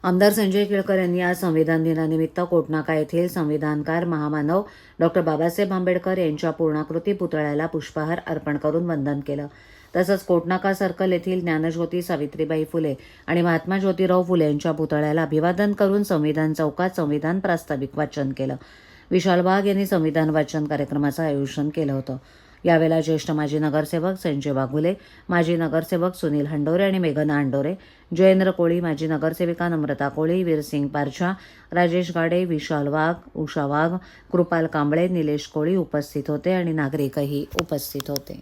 आमदार संजय केळकर यांनी आज संविधान दिनानिमित्त कोटनाका येथील संविधानकार महामानव डॉक्टर बाबासाहेब आंबेडकर यांच्या पूर्णाकृती पुतळ्याला पुष्पहार अर्पण करून वंदन केलं। तसंच कोटनाका सर्कल येथील ज्ञानज्योती सावित्रीबाई फुले आणि महात्मा ज्योतिराव फुले यांच्या पुतळ्याला अभिवादन करून संविधान चौकात संविधान प्रास्ताविक वाचन केलं। विशाल वाघ यांनी संविधान वाचन कार्यक्रमाचं आयोजन केलं होतं। यावेळेला ज्येष्ठ माजी नगरसेवक संजय वाघुले, माजी नगरसेवक सुनील हंडोरे आणि मेघना हंडोरे, जयेंद्र कोळी, माजी नगरसेविका नम्रता कोळी, वीरसिंग पारछा, राजेश गाडे, विशाल वाघ, उषा वाघ, कृपाल कांबळे, निलेश कोळी उपस्थित होते आणि नागरिकही उपस्थित होते।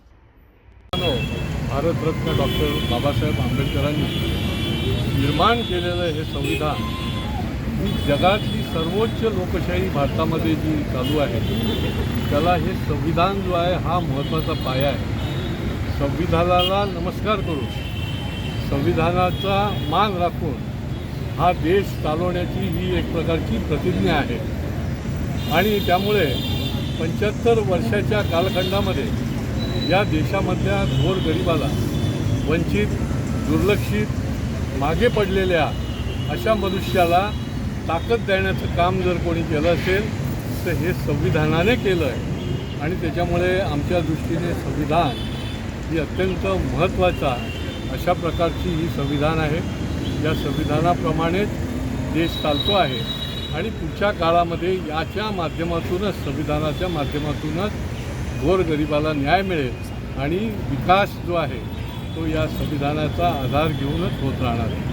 भारतरत्न डॉक्टर बाबासाहेब आंबेडकरांनी निर्माण केलेलं हे संविधान ही जगातली सर्वोच्च लोकशाही भारतामध्ये जी चालू आहे त्याला हे संविधान जो आहे हा महत्त्वाचा पाया आहे। संविधानाला नमस्कार करून संविधानाचा मान राखून हा देश चालवण्याची ही एक प्रकारची प्रतिज्ञा आहे आणि त्यामुळे 75 वर्षाच्या कालखंडामध्ये या देशामधल्या गोरगरिबाला, वंचित, दुर्लक्षित, मागे पडलेल्या अशा मनुष्याला ताकद देण्याचं काम जर कोणी केलं असेल तर हे संविधानाने केलं आहे आणि त्याच्यामुळे आमच्या दृष्टीने संविधान ही अत्यंत महत्त्वाचा अशा प्रकारची ही संविधान आहे। या संविधानाप्रमाणेच देश चालतो आहे आणि पुढच्या काळामध्ये याच्या माध्यमातूनच, संविधानाच्या माध्यमातूनच गोरगरिबाला न्याय मिळेल आणि विकास जो आहे तो या संविधानाचा आधार घेऊनच होत राहणार आहे।